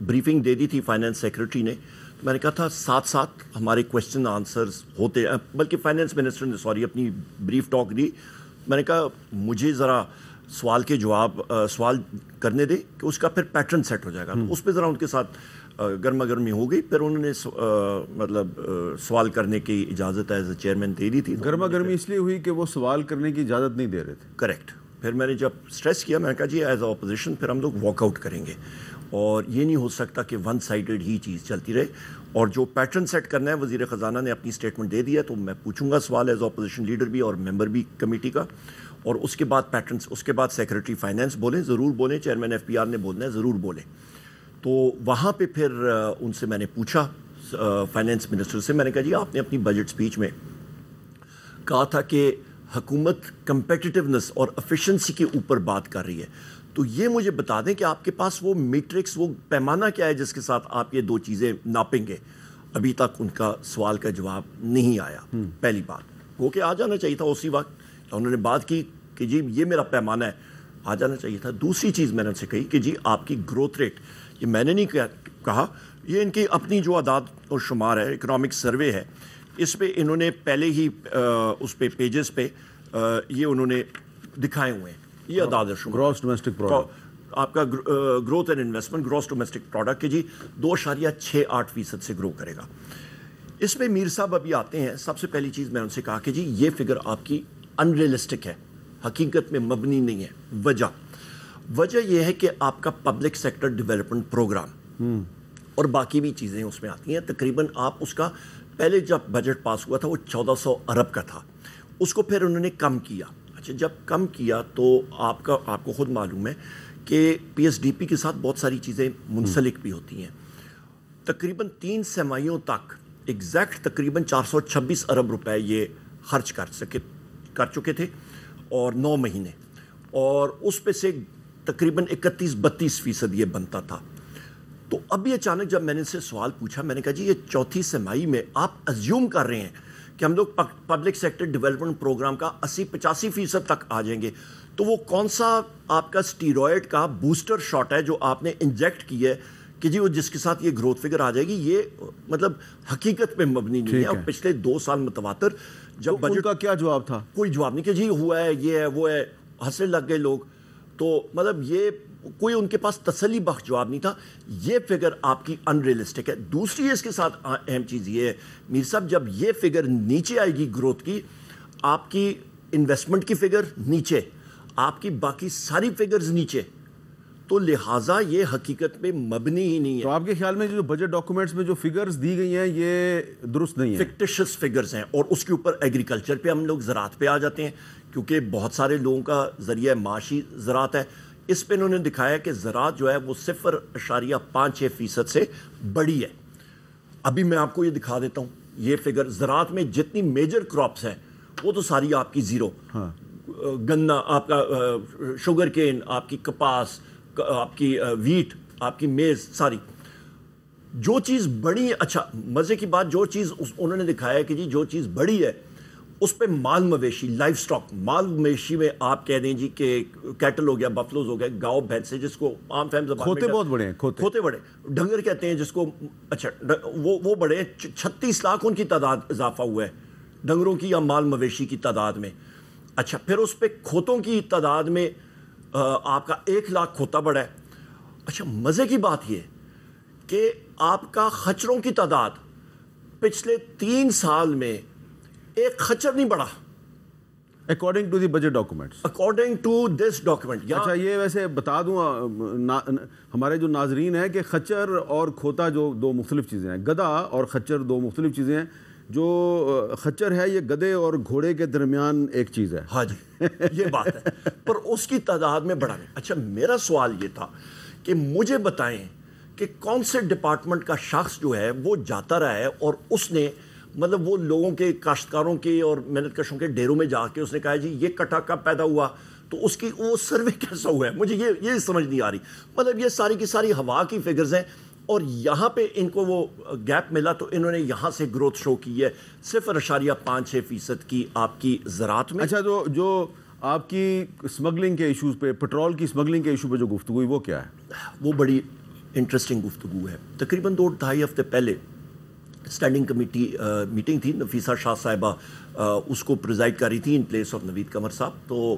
S5: بریفنگ دے دی تھی فائنانس سیکرٹری نے، میں نے کہا تھا ساتھ ساتھ ہمارے کویشچن آنسرز ہوتے، بلکہ فائنانس منسٹر نے اپنی بریف ٹاک دی. میں نے کہا مجھے ذرا سوال کے جواب سوال کرنے دے کہ اس کا پھر پیٹرن سیٹ ہو جائے گا. تو اس پہ ذرا ان کے ساتھ گرما گرمی ہو گئی. پھر انہوں نے مطلب سوال کرنے کی اجازت ایز اے چیئرمین دے دی تھی.
S1: گرما گرمی اس لیے ہوئی کہ وہ سوال کرنے کی اجازت نہیں دے رہے تھے.
S5: کریکٹ. پھر میں نے جب اسٹریس کیا، میں نے کہا جی ایز اے اپوزیشن پھر ہم لوگ واک آؤٹ کریں گے، اور یہ نہیں ہو سکتا کہ ون سائیڈڈ ہی چیز چلتی رہے. اور جو پیٹرن سیٹ کرنا ہے، وزیر خزانہ نے اپنی اسٹیٹمنٹ دے دی ہے، تو میں پوچھوں گا سوال ایز اپوزیشن لیڈر بھی اور ممبر بھی کمیٹی کا. اور اس کے بعد پیٹرنس، اس کے بعد سیکرٹری فائنانس بولیں، ضرور بولیں. چیئرمین ایف پی آر نے بولنا ہے، ضرور بولیں. تو وہاں پہ پھر ان سے میں نے پوچھا فائنانس منسٹر سے، میں نے کہا جی آپ نے اپنی بجٹ سپیچ میں کہا تھا کہ حکومت کمپیٹیٹیونس اور ایفیشنسی کے اوپر بات کر رہی ہے، تو یہ مجھے بتا دیں کہ آپ کے پاس وہ میٹرکس، وہ پیمانہ کیا ہے جس کے ساتھ آپ یہ دو چیزیں ناپیں گے. ابھی تک ان کا سوال کا جواب نہیں آیا. پہلی بات وہ کہ آ جانا چاہیے تھا اسی وقت. انہوں نے بات کی کہ جی یہ میرا پیمانہ ہے، آ جانا چاہیے تھا. دوسری چیز میں نے ان سے کہی کہ جی آپ کی گروتھ ریٹ، یہ میں نے نہیں کہا، یہ ان کی اپنی جو اعداد و شمار ہے، اکنامک سروے ہے، اس پہ انہوں نے پہلے ہی اس پہ پیجز پہ یہ انہوں نے دکھائے ہوئے ہیں. یہ اعداد و شمار
S1: گراس ڈومیسٹک پروڈکٹ
S5: آپ کا growth and investment, gross domestic product کے جی 2.68% سے گرو کرے گا. اس پہ میر صاحب ابھی آتے ہیں. سب سے پہلی چیز میں ان سے کہا کہ جی یہ فگر آپ کی ان ریئلسٹک ہے، حقیقت میں مبنی نہیں ہے. وجہ یہ ہے کہ آپ کا پبلک سیکٹر ڈیولپمنٹ پروگرام اور باقی بھی چیزیں اس میں آتی ہیں. تقریباً آپ اس کا پہلے جب بجٹ پاس ہوا تھا وہ 1400 ارب کا تھا، اس کو پھر انہوں نے کم کیا. اچھا جب کم کیا تو آپ کو خود معلوم ہے کہ پی ایس ڈی پی کے ساتھ بہت ساری چیزیں منسلک بھی ہوتی ہیں. تقریباً 3 سمائیوں تک ایگزیکٹ تقریباً 426 ارب روپے یہ خرچ کر چکے تھے، اور 9 مہینے، اور اس پہ سے تقریباً 31-32% یہ بنتا تھا. تو ابھی اچانک جب میں نے ان سے سوال پوچھا، میں نے کہا جی یہ چوتھی سمائی میں آپ ازیوم کر رہے ہیں کہ ہم لوگ پبلک سیکٹر ڈیولپمنٹ پروگرام کا 80-85% تک آ جائیں گے، تو وہ کون سا آپ کا اسٹیرائڈ کا بوسٹر شاٹ ہے جو آپ نے انجیکٹ کی ہے کہ جی وہ جس کے ساتھ یہ گروتھ فگر آ جائے گی؟ یہ مطلب حقیقت پہ مبنی نہیں ہے. اور پچھلے 2 سال متواتر جب
S1: بجٹ کا کیا جواب تھا؟
S5: کوئی جواب نہیں کہ جی ہوا ہے، یہ ہے، وہ ہے، ہنسنے لگ گئے لوگ. تو مطلب یہ کوئی ان کے پاس تسلی بخش جواب نہیں تھا. یہ فگر آپ کی ان ریئلسٹک ہے. دوسری اس کے ساتھ اہم چیز یہ ہے میر صاحب، جب یہ فگر نیچے آئے گی گروتھ کی، آپ کی انویسٹمنٹ کی فگر نیچے، آپ کی باقی ساری فگرز نیچے، تو لہٰذا یہ حقیقت میں مبنی ہی نہیں ہے.
S1: تو آپ کے خیال میں جو بجٹ ڈاکومنٹس میں جو فگرز دی گئی ہیں یہ درست نہیں ہیں،
S5: فکٹیشس فگرز ہیں. اور اس کے اوپر ایگریکلچر پہ ہم لوگ زراعت پہ آ جاتے ہیں، کیونکہ بہت سارے لوگوں کا ذریعہ معاشی زراعت ہے. اس پہ انہوں نے دکھایا کہ زراعت جو ہے وہ 0.56% سے بڑی ہے. ابھی میں آپ کو یہ دکھا دیتا ہوں یہ فگر. زراعت میں جتنی میجر کراپس ہیں وہ تو ساری آپ کی زیرو. گنا، آپ کا شوگر کین، آپ کی کپاس، آپ کی ویٹ، آپ کی میز، ساری جو چیز بڑی ہے. اچھا مزے کی بات، جو چیز انہوں نے دکھایا ہے کہ جی جو چیز بڑی ہے اس پہ مال مویشی، لائف سٹاک، مال مویشی میں آپ کہہ دیں جی کہ کیٹل ہو گیا، بفلوز ہو گئے، گاؤ بھینسے، جس کو عام فہم زبان میں
S1: کھوتے بہت بڑے ہیں،
S5: کھوتے بڑے، ڈنگر کہتے ہیں جس کو. اچھا وہ بڑے 36 لاکھ ان کی تعداد اضافہ ہوا ہے ڈنگروں کی یا مال مویشی کی تعداد میں. اچھا پھر اس پہ کھوتوں کی تعداد میں آپ کا 1 لاکھ کھوتا بڑا ہے. اچھا مزے کی بات یہ کہ آپ کا خچروں کی تعداد پچھلے 3 سال میں ایک خچر نہیں بڑھا.
S1: According to the budget documents.
S5: According to this document.
S1: اچھا یہ ویسے بتا دوں ہمارے جو ناظرین ہیں کہ خچر اور کھوتا جو دو مختلف چیزیں ہیں, گدھا اور خچر دو مختلف چیزیں ہیں. جو خچر ہے یہ گدھے اور گھوڑے کے درمیان ایک چیز ہے.
S5: ہاں جی یہ بات ہے, پر اس کی تعداد میں بڑا نہیں. اچھا میرا سوال یہ تھا کہ مجھے بتائیں کہ کون سے ڈپارٹمنٹ کا شخص جو ہے وہ جاتا رہا ہے اور اس نے مطلب وہ لوگوں کے کاشتکاروں کے اور محنت کشوں کے ڈیروں میں جا کے اس نے کہا جی یہ کٹا کب پیدا ہوا, تو اس کی وہ سروے کیسا ہوا ہے. مجھے یہ سمجھ نہیں آ رہی. مطلب یہ ساری کی ساری ہوا کی فگرز ہیں, اور یہاں پہ ان کو وہ گیپ ملا تو انہوں نے یہاں سے گروتھ شو کی ہے 0.56% کی آپ کی زراعت میں.
S1: اچھا جو آپ کی اسمگلنگ کے ایشوز پہ, پیٹرول کی اسمگلنگ کے ایشو پہ جو گفتگو ہوئی وہ کیا ہے؟
S5: وہ بڑی انٹرسٹنگ گفتگو ہے. تقریباً 2-2.5 ہفتے پہلے اسٹینڈنگ کمیٹی میٹنگ تھی, نفیسہ شاہ صاحبہ اس کو پریزائڈ کر رہی تھی ان پلیس آف نوید قمر صاحب. تو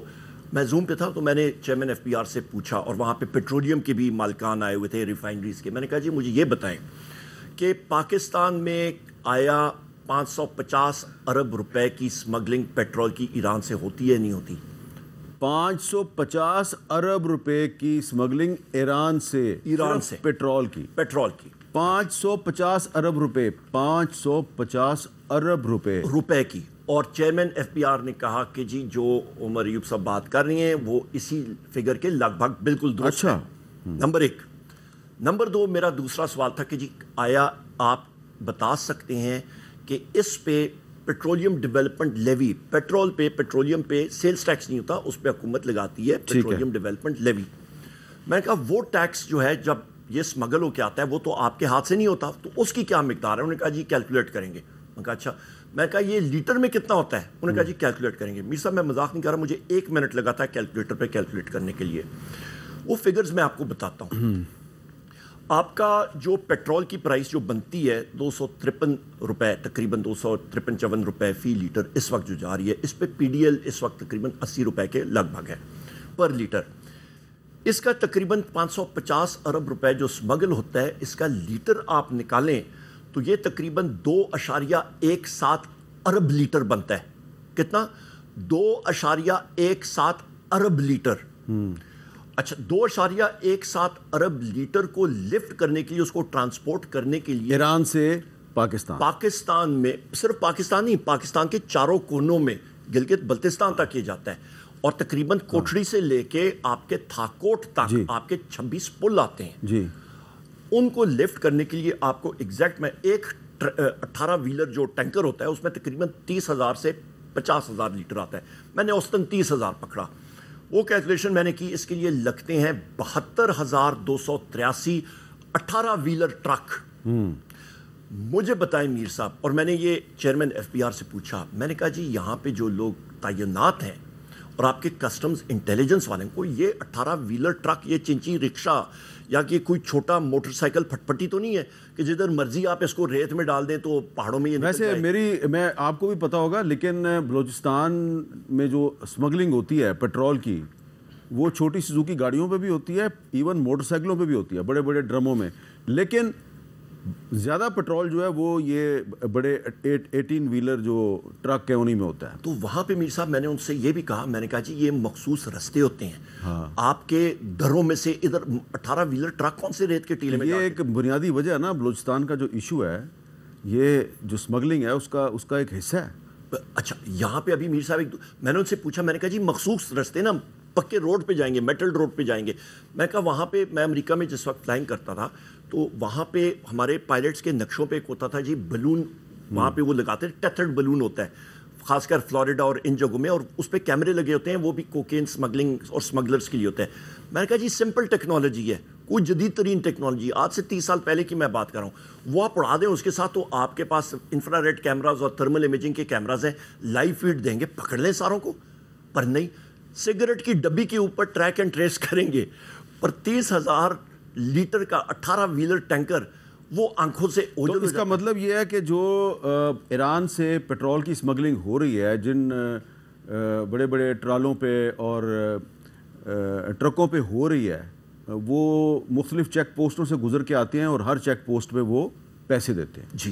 S5: میں زوم پہ تھا تو میں نے چیئرمین ایف پی آر سے پوچھا, اور وہاں پہ پیٹرولیم کے بھی مالکان آئے ہوئے تھے, ریفائنریز کے. میں نے کہا جی مجھے یہ بتائیں کہ پاکستان میں آیا 550 ارب روپے کی اسمگلنگ پیٹرول کی ایران سے ہوتی ہے نہیں ہوتی؟
S1: 550 ارب روپے کی اسمگلنگ ایران سے پیٹرول کی 550 ارب روپے 550 ارب روپے
S5: کی. اور چیئرمین ایف پی آر نے کہا کہ جی جو عمر ایوب صاحب بات کر رہی ہیں وہ اسی فگر کے لگ بھگ بالکل درست ہے. نمبر 1. نمبر 2 میرا دوسرا سوال تھا کہ جی آیا آپ بتا سکتے ہیں کہ اس پہ پیٹرولیم ڈیولپمنٹ لیوی, پیٹرولیم پہ سیلز ٹیکس نہیں ہوتا, اس پہ حکومت لگاتی ہے پیٹرولیم ڈیولپمنٹ لیوی. میں نے کہا وہ ٹیکس جو ہے جب یہ اسمگل ہو کے آتا ہے وہ تو آپ کے ہاتھ سے نہیں ہوتا, تو اس کی کیا مقدار ہے؟ انہوں نے کہا جی کیلکولیٹ کریں گے. میں نے کہا اچھا. میں نے کہا یہ لیٹر میں کتنا ہوتا ہے؟ انہوں نے کہا جی کیلکولیٹ کریں گے. میر صاحب میں مذاق نہیں کر رہا, مجھے 1 منٹ لگا تھا کیلکولیٹر پہ کیلکولیٹ کرنے کے لیے. وہ فگرز میں آپ کو بتاتا ہوں. آپ کا جو پیٹرول کی پرائس جو بنتی ہے 253 روپے, تقریباً 253-54 روپے فی لیٹر اس وقت جو جا رہی ہے, اس پہ پی ڈی ایل اس وقت تقریباً 80 روپے کے لگ بھگ ہے پر لیٹر. اس کا تقریباً 550 ارب روپے جو اسمگل ہوتا ہے, اس کا لیٹر آپ نکالیں تو یہ تقریباً 2.17 ارب لیٹر بنتا ہے. کتنا؟ 2.17 ارب لیٹر. اچھا 2.17 ارب لیٹر کو لفٹ کرنے کے لیے, اس کو ٹرانسپورٹ کرنے کے لیے
S1: ایران سے پاکستان میں, صرف پاکستان نہیں, پاکستان کے چاروں کونوں میں گلگت بلتستان تک یہ جاتا ہے, اور تقریباً کوٹھڑی سے لے کے آپ کے تھاکوٹ تک آپ کے 26 پل آتے ہیں جی.
S5: ان کو لفٹ کرنے کے لیے آپ کو ایگزیکٹ میں ایک 18 ویلر جو ٹینکر ہوتا ہے اس میں تقریباً 30,000 سے 50,000 لیٹر آتا ہے. میں نے اوسطاً 30,000 پکڑا. وہ کیلکولیشن میں نے کی, اس کے لیے لگتے ہیں 72,283 18 ویلر ٹرک. مجھے بتائیں میر صاحب, اور میں نے یہ چیئرمین ایف پی آر سے پوچھا, میں نے کہا جی یہاں پہ جو لوگ تعینات ہیں اور آپ کے کسٹمز انٹیلیجنس والے ہیں, کوئی یہ 18 ویلر ٹرک, یہ چنچی رکشہ یا کہ کوئی چھوٹا موٹر سائیکل پھٹ پٹی تو نہیں ہے کہ جدھر مرضی آپ اس کو ریت میں ڈال دیں تو پہاڑوں میں یہ نکل جائے.
S1: ویسے میں آپ کو بھی پتا ہوگا, لیکن بلوچستان میں جو اسمگلنگ ہوتی ہے پیٹرول کی, وہ چھوٹی سزوکی گاڑیوں پہ بھی ہوتی ہے, ایون موٹر سائیکلوں پہ بھی ہوتی ہے, بڑے بڑے ڈرموں میں. لیکن زیادہ پیٹرول جو ہے وہ یہ بڑے 18 ویلر جو ٹرک ہے انہی میں ہوتا ہے.
S5: تو وہاں پہ میر صاحب میں نے ان سے یہ بھی کہا, میں نے کہا جی یہ مخصوص رستے ہوتے ہیں آپ کے گھروں میں سے, ادھر 18 ویلر ٹرک کون سے ریت کے ٹیلے میں
S1: یہ ایک بنیادی وجہ ہے نا بلوچستان کا جو ایشو ہے, یہ جو اسمگلنگ ہے اس کا ایک حصہ ہے.
S5: اچھا یہاں پہ ابھی میر صاحب میں نے ان سے پوچھا, میں نے کہا جی مخصوص رستے نا پکے روڈ پہ جائیں گے, میٹل روڈ پہ جائیں گے. میں کہا وہاں پہ میں امریکہ میں جس وقت فلائنگ کرتا تھا تو وہاں پہ ہمارے پائلٹس کے نقشوں پہ ایک ہوتا تھا جی بلون, وہاں پہ وہ لگاتے ہیں, ٹیتھرڈ بلون ہوتا ہے خاص کر فلوریڈا اور ان جگہوں میں, اور اس پہ کیمرے لگے ہوتے ہیں, وہ بھی کوکین سمگلنگ اور سمگلرز کے لیے ہوتا ہے. میں نے کہا جی سمپل ٹیکنالوجی ہے, کوئی جدید ترین ٹیکنالوجی, آج سے 30 سال پہلے کی میں بات کر رہا ہوں, وہ آپ اڑا دیں اس کے ساتھ, تو آپ کے پاس انفرا ریڈ کیمراز اور تھرمل امیجنگ کے کیمراز ہیں, لائیو فیڈ دیں گے, پکڑ لیں ساروں کو. پر نہیں, سگریٹ کی ڈبی کے اوپر ٹریک اینڈ ٹریس کریں گے, پر 30,000 لیٹر کا 18 ویلر ٹینکر وہ آنکھوں سے اوجھل.
S1: تو اس کا مطلب یہ ہے کہ جو ایران سے پیٹرول کی اسمگلنگ ہو رہی ہے, جن بڑے بڑے ٹرالوں پہ اور ٹرکوں پہ ہو رہی ہے, وہ مختلف چیک پوسٹوں سے گزر کے آتے ہیں اور ہر چیک پوسٹ پہ وہ پیسے دیتے ہیں.
S5: جی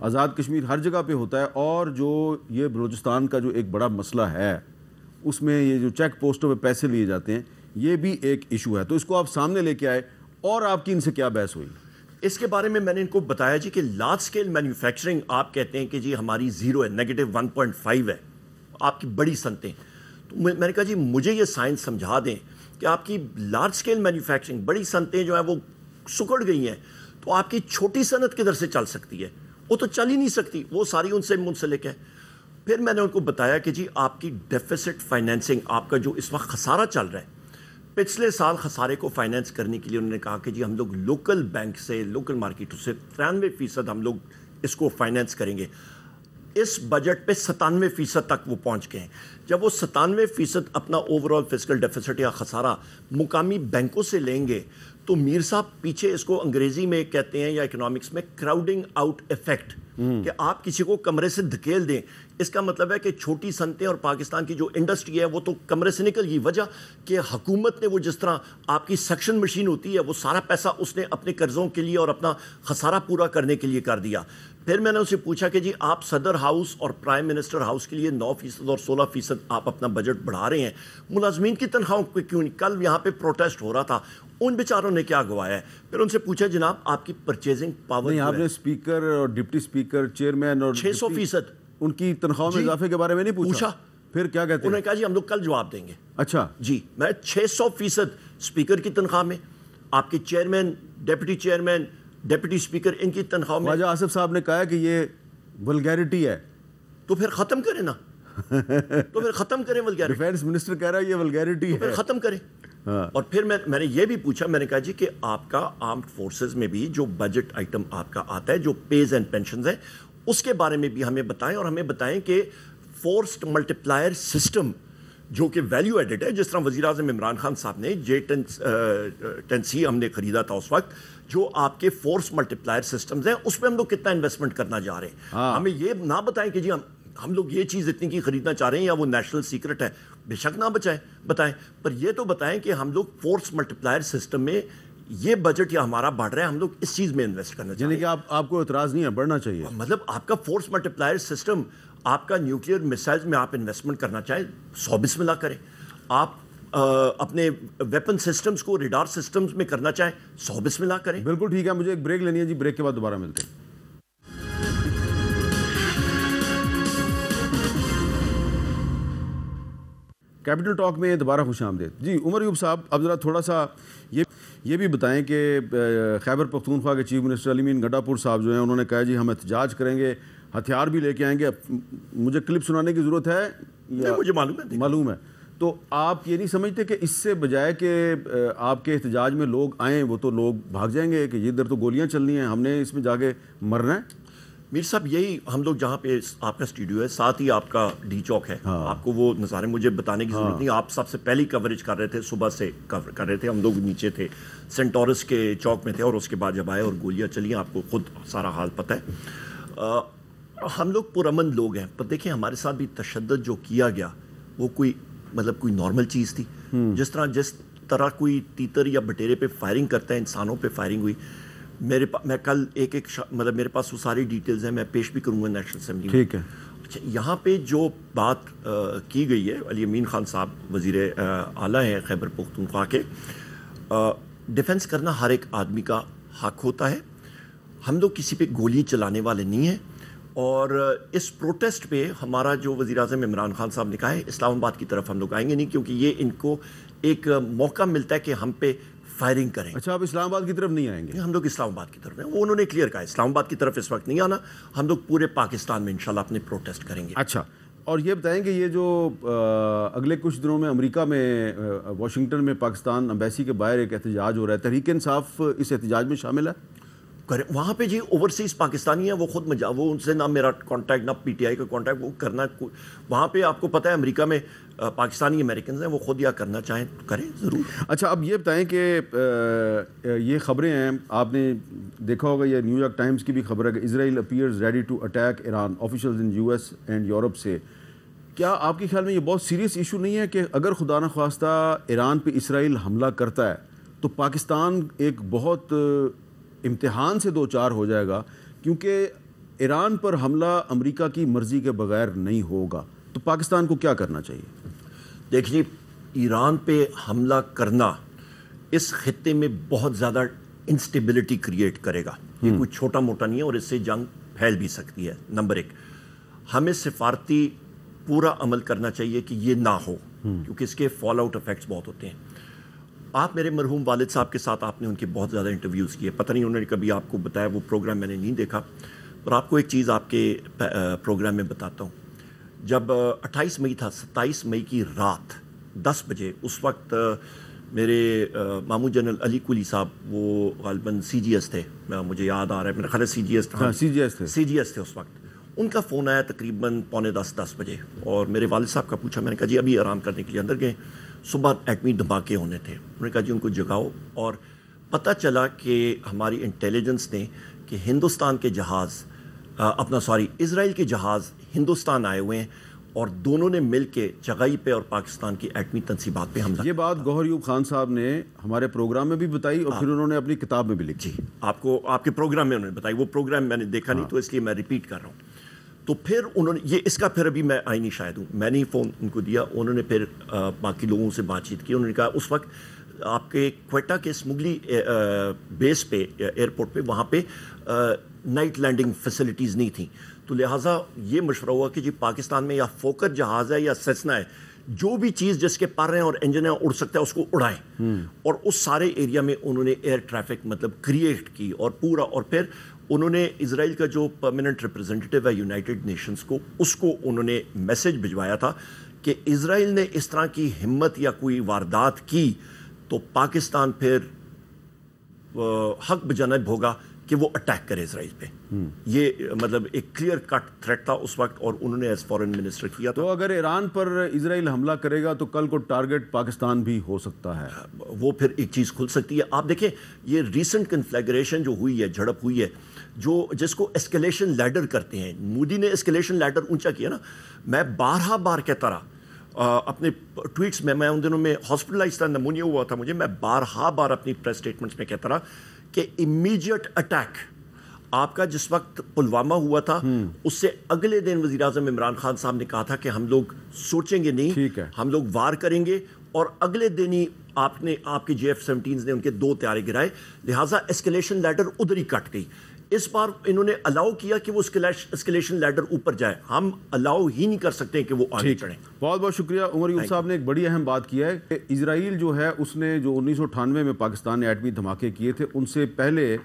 S1: آزاد کشمیر, ہر جگہ پہ ہوتا ہے. اور جو یہ بلوچستان کا جو ایک بڑا مسئلہ ہے, اس میں یہ جو چیک پوسٹوں پہ پیسے لیے جاتے ہیں, یہ بھی ایک ایشو ہے. تو اس کو آپ سامنے لے کے آئے, اور آپ کی ان سے کیا بحث ہوئی؟
S5: اس کے بارے میں نے ان کو بتایا جی کہ لارج سکیل مینوفیکچرنگ آپ کہتے ہیں کہ جی ہماری 0 ہے, -1.5 ہے آپ کی بڑی صنعتیں. تو میں نے کہا جی مجھے یہ سائنس سمجھا دیں کہ آپ کی لارج سکیل مینوفیکچرنگ, بڑی صنعتیں جو ہیں وہ سکڑ گئی ہیں, تو آپ کی چھوٹی صنعت کدھر سے چل سکتی ہے؟ وہ تو چل ہی نہیں سکتی, وہ ساری ان سے منسلک ہے. پھر میں نے ان کو بتایا کہ جی آپ کی ڈیفیسٹ فائنینسنگ, آپ کا جو اس وقت خسارہ چل رہا ہے, پچھلے سال خسارے کو فائنینس کرنے کے لیے انہوں نے کہا کہ جی ہم لوگ لوکل بینک سے, لوکل مارکیٹوں سے 93% ہم لوگ اس کو فائنینس کریں گے. اس بجٹ پہ 97% تک وہ پہنچ گئے ہیں. جب وہ 97% اپنا اوورآل فسکل ڈیفیسٹ یا خسارہ مقامی بینکوں سے لیں گے, تو میر صاحب پیچھے اس کو انگریزی میں کہتے ہیں یا اکنامکس میں کراؤڈنگ آؤٹ ایفیکٹ, کہ آپ کسی کو کمرے سے دھکیل دیں. اس کا مطلب ہے کہ چھوٹی صنعتیں اور پاکستان کی جو انڈسٹری ہے وہ تو کمرے سے نکل گئی. وجہ کہ حکومت نے وہ جس طرح آپ کی سیکشن مشین ہوتی ہے, وہ سارا پیسہ اس نے اپنے قرضوں کے لیے اور اپنا خسارہ پورا کرنے کے لیے کر دیا. پھر میں نے اسے پوچھا کہ جی آپ صدر ہاؤس اور پرائم منسٹر ہاؤس کے لیے 9% اور 16% آپ اپنا بجٹ بڑھا رہے ہیں, ملازمین کی تنخواہوں پہ کیوں نہیں؟ کل یہاں پہ پروٹیسٹ ہو را تھا, ان بیچاروں نے کیا گوایا ہے؟ پھر ان سے پوچھا جناب آپ کی پرچیزنگ پاور
S1: نہیں, آپ نے اسپیکر اور ڈپٹی اسپیکر, چیئرمین اور
S5: 600%
S1: ان کی تنخواہ میں اضافے کے بارے میں نہیں پوچھا؟ پھر کیا کہتے ہیں؟
S5: انہوں نے کہا جی ہم لوگ کل جواب دیں گے.
S1: اچھا
S5: جی, میں 600% اسپیکر کی تنخواہ میں, آپ کے chairman, deputy chairman, deputy speaker, ان کی تنخواہ میں.
S1: خواجہ آصف صاحب نے کہا کہ یہ ولگیرٹی ہے,
S5: تو پھر ختم کریں نا, تو پھر ختم کریں ولگیرٹی.
S1: ڈیفینس منسٹر کہہ رہا ہے یہ ولگیرٹی ہے,
S5: پھر ختم کریں. اور پھر میں نے یہ بھی پوچھا, میں نے کہا جی کہ آپ کا آرمڈ فورسز میں بھی جو بجٹ آئٹم آپ کا آتا ہے, جو پیز اینڈ پینشنز ہیں, اس کے بارے میں بھی ہمیں بتائیں, اور ہمیں بتائیں کہ فورسڈ ملٹیپلائر سسٹم جو کہ ویلیو ایڈڈ ہے, جس طرح وزیر اعظم عمران خان صاحب نے J10C ہم نے خریدا تھا اس وقت, جو آپ کے فورس ملٹیپلائر سسٹمز ہیں, اس پہ ہم لوگ کتنا انویسٹمنٹ کرنا جا رہے ہیں. ہمیں یہ نہ بتائیں کہ جی ہم لوگ یہ چیز اتنی کی خریدنا چاہ رہے ہیں یا وہ نیشنل سیکرٹ ہے, بے شک نہ بتائیں, پر یہ تو بتائیں کہ ہم لوگ فورس ملٹیپلائر سسٹم میں یہ بجٹ یا ہمارا بڑھ رہا ہے, ہم لوگ اس چیز میں انویسٹ کرنا چاہتے ہیں.
S1: یعنی کہ آپ کو اعتراض نہیں ہے, بڑھنا چاہیے.
S5: مطلب آپ کا فورس ملٹیپلائر سسٹم, آپ کا نیوکلیئر میسائلز میں آپ انویسٹمنٹ کرنا چاہیں, 100 بسم اللہ کریں. آپ اپنے ویپن سسٹمز کو ریڈار سسٹمز میں کرنا چاہیں, 100 بسم اللہ کریں.
S1: بالکل ٹھیک ہے, مجھے ایک بریک لینی ہے جی, بریک کے بعد دوبارہ ملتے ہیں. کیپٹل ٹاک میں دوبارہ خوش آمدید. جی عمر ایوب صاحب, اب ذرا تھوڑا سا یہ بھی بتائیں کہ خیبر پختونخوا کے چیف منسٹر علی مین گڈا پور صاحب جو ہیں, انہوں نے کہا جی ہم احتجاج کریں گے, ہتھیار بھی لے کے آئیں گے. مجھے کلپ سنانے کی ضرورت ہے یا
S5: مجھے معلوم ہے.
S1: تو آپ یہ نہیں سمجھتے کہ اس سے بجائے کہ آپ کے احتجاج میں لوگ آئیں, وہ تو لوگ بھاگ جائیں گے کہ ادھر تو گولیاں چلنی ہیں, ہم نے اس میں جا کے مرنا ہے؟
S5: میر صاحب یہی ہم لوگ جہاں پہ آپ کا اسٹوڈیو ہے, ساتھ ہی آپ کا ڈی چوک ہے, آپ کو وہ نظارے مجھے بتانے کی ضرورت نہیں, آپ سب سے پہلی کوریج کر رہے تھے, صبح سے کور کر رہے تھے. ہم لوگ نیچے تھے, سینٹورس کے چوک میں تھے, اور اس کے بعد جب آئے اور گولیاں چلی, آپ کو خود سارا حال پتہ ہے. ہم لوگ پرامن لوگ ہیں, پر دیکھیں ہمارے ساتھ بھی تشدد جو کیا گیا وہ کوئی نارمل چیز تھی. جس طرح کوئی تیتر یا بٹیرے پہ فائرنگ کرتا ہے, انسانوں پہ فائرنگ ہوئی. میں کل ایک مطلب میرے پاس وہ ساری ڈیٹیلز ہیں, میں پیش بھی کروں گا نیشنل اسمبلی میں.
S1: ٹھیک ہے.
S5: اچھا, یہاں پہ جو بات کی گئی ہے, علی امین خان صاحب وزیر اعلیٰ ہیں خیبر پختونخوا کے, ڈیفنس کرنا ہر ایک آدمی کا حق ہوتا ہے. ہم لوگ کسی پہ گولی چلانے والے نہیں ہیں, اور اس پروٹیسٹ پہ ہمارا جو وزیر اعظم عمران خان صاحب نے کہا ہے, اسلام آباد کی طرف ہم لوگ آئیں گے نہیں, کیونکہ یہ ان کو ایک موقع ملتا ہے کہ ہم پہ فائرنگ کریں.
S1: اچھا, آپ اسلام آباد کی طرف نہیں آئیں گے؟
S5: ہم لوگ اسلام آباد کی طرف ہیں, وہ انہوں نے کلیئر کہا ہے اسلام آباد کی طرف اس وقت نہیں آنا, ہم لوگ پورے پاکستان میں انشاءاللہ اپنے پروٹیسٹ کریں گے.
S1: اچھا, اور یہ بتائیں کہ یہ جو اگلے کچھ دنوں میں امریکہ میں واشنگٹن میں پاکستان امبیسی کے باہر ایک احتجاج ہو رہا ہے, تحریک انصاف اس احتجاج میں شامل ہے؟
S5: وہاں پہ جی اوورسیز پاکستانی ہیں, وہ خود وہ ان سے نہ میرا کانٹیکٹ نہ پی ٹی آئی کا کانٹیکٹ, وہ کرنا وہاں پہ آپ کو پتہ ہے امریکہ میں پاکستانی امریکنز ہیں, وہ خود یا کرنا چاہیں کریں ضرور.
S1: اچھا, اب یہ بتائیں کہ یہ خبریں ہیں, آپ نے دیکھا ہوگا, یہ نیو یارک ٹائمز کی بھی خبر ہے کہ Israel appears ready to attack Iran, officials in US and Europe سے کیا آپ کے خیال میں یہ بہت سیریس ایشو نہیں ہے کہ اگر خدا نخواستہ ایران پہ اسرائیل حملہ کرتا ہے تو پاکستان ایک بہت امتحان سے دو چار ہو جائے گا، کیونکہ ایران پر حملہ امریکہ کی مرضی کے بغیر نہیں ہوگا، تو پاکستان کو کیا کرنا چاہیے؟
S5: دیکھیے، ایران پہ حملہ کرنا اس خطے میں بہت زیادہ انسٹیبلٹی کریٹ کرے گا. یہ کوئی چھوٹا موٹا نہیں ہے اور اس سے جنگ پھیل بھی سکتی ہے. نمبر ایک، ہمیں سفارتی پورا عمل کرنا چاہیے کہ یہ نہ ہو، کیونکہ اس کے فال آؤٹ افیکٹس بہت ہوتے ہیں. آپ میرے مرحوم والد صاحب کے ساتھ آپ نے ان کے بہت زیادہ انٹرویوز کیے، پتہ نہیں انہوں نے کبھی آپ کو بتایا، وہ پروگرام میں نے نہیں دیکھا، اور آپ کو ایک چیز آپ کے پروگرام میں بتاتا ہوں. جب 28 مئی تھا، 27 مئی کی رات 10 بجے اس وقت میرے ماموں جنرل علی کولی صاحب، وہ غالباً سی جی ایس تھے، مجھے یاد آ رہا ہے، میرا خیال ہے سی جی ایس تھا، سی جی ایس تھے اس وقت. ان کا فون آیا تقریباً 9:45 بجے، اور میرے والد صاحب کا پوچھا. میں نے کہا جی ابھی آرام کرنے کے لیے اندر گئے، صبح ایٹمی دھماکے ہونے تھے. انہوں نے کہا جی ان کو جگاؤ، اور پتہ چلا کہ ہماری انٹیلیجنس نے کہ ہندوستان کے جہاز اسرائیل کے جہاز ہندوستان آئے ہوئے ہیں، اور دونوں نے مل کے چغائی پہ اور پاکستان کی ایٹمی تنصیبات پہ حملہ.
S1: یہ بات گوہر ایوب خان صاحب نے ہمارے پروگرام میں بھی بتائی، اور پھر انہوں نے اپنی کتاب میں بھی لکھی.
S5: آپ کو آپ کے پروگرام میں انہوں نے بتائی، وہ پروگرام میں نے دیکھا نہیں تو اس لیے میں ریپیٹ کر رہا ہوں. تو پھر انہوں نے یہ، اس کا پھر ابھی میں آئینی شاہد ہوں، میں نے فون ان کو دیا، انہوں نے پھر باقی لوگوں سے بات چیت کی. انہوں نے کہا اس وقت آپ کے کوئٹہ کے اسمگلی بیس پہ، ایئرپورٹ پہ، وہاں پہ نائٹ لینڈنگ فیسلٹیز نہیں تھیں، تو لہٰذا یہ مشورہ ہوا کہ جی پاکستان میں یا فوکر جہاز ہے یا سیسنا ہے، جو بھی چیز جس کے پر ہیں اور انجن ہے اڑ سکتا ہے اس کو اڑائیں. اور اس سارے ایریا میں انہوں نے ایئر ٹریفک مطلب کریٹ کی، اور پورا، اور پھر انہوں نے اسرائیل کا جو پرماننٹ ریپرزینٹیٹیو ہے یونائٹڈ نیشنز کو، اس کو انہوں نے میسج بھجوایا تھا کہ اسرائیل نے اس طرح کی ہمت یا کوئی واردات کی تو پاکستان پھر حق بجانب ہوگا کہ وہ اٹیک کرے اسرائیل پہ. یہ مطلب ایک کلیئر کٹ تھریٹ تھا اس وقت، اور انہوں نے ایز فارن منسٹر کیا تھا.
S1: تو اگر ایران پر اسرائیل حملہ کرے گا تو کل کو ٹارگٹ پاکستان بھی ہو سکتا ہے.
S5: وہ پھر ایک چیز کھل سکتی ہے. آپ دیکھیں یہ ریسنٹ کنفلیگریشن جو ہوئی ہے، جھڑپ ہوئی ہے، جس کو اسکیلیشن لیڈر کرتے ہیں، مودی نے اسکیلیشن لیڈر اونچا کیا نا. میں بار کہتا رہا اپنے ٹویٹس میں ان دنوں میں ہاسپٹلائز تھا، نمونیا ہوا تھا مجھے، میں بار اپنی پریس اسٹیٹمنٹس میں کہتا رہا کہ امیجیٹ اٹیک. آپ کا جس وقت پلوامہ ہوا تھا اس سے اگلے دن وزیر اعظم عمران خان صاحب نے کہا تھا کہ ہم لوگ سوچیں گے نہیں، ہم لوگ وار کریں گے، اور اگلے دن ہی آپ کے JF-17 نے ان کے 2 طیارے گرائے. لہٰذا اسکیلیشن لیڈر ادھر ہی کٹ گئی. اس بار انہوں نے الاؤ کیا کہ وہ اسکیلیشن لیڈر اوپر جائے، ہم الاؤ ہی نہیں کر سکتے کہ وہ آگے چڑھیں.
S1: بہت بہت شکریہ. عمر ایوب صاحب نے ایک بڑی اہم بات کی ہے کہ اسرائیل جو ہے اس نے جو 1998 میں پاکستان نے ایٹمی دھماکے کیے تھے، ان سے پہلے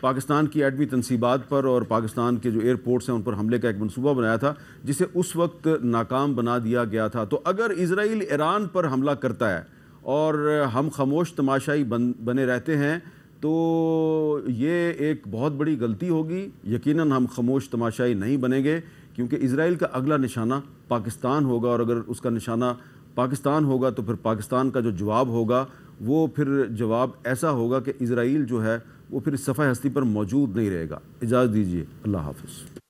S1: پاکستان کی ایٹمی تنصیبات پر اور پاکستان کے جو ایئرپورٹس ہیں ان پر حملے کا ایک منصوبہ بنایا تھا، جسے اس وقت ناکام بنا دیا گیا تھا. تو اگر اسرائیل ایران پر حملہ کرتا ہے اور ہم خاموش تماشائی بنے رہتے ہیں تو یہ ایک بہت بڑی غلطی ہوگی. یقیناً ہم خاموش تماشائی نہیں بنیں گے، کیونکہ اسرائیل کا اگلا نشانہ پاکستان ہوگا، اور اگر اس کا نشانہ پاکستان ہوگا تو پھر پاکستان کا جو جواب ہوگا وہ پھر جواب ایسا ہوگا کہ اسرائیل جو ہے وہ پھر اس صفحہ ہستی پر موجود نہیں رہے گا. اجازت دیجیے، اللہ حافظ.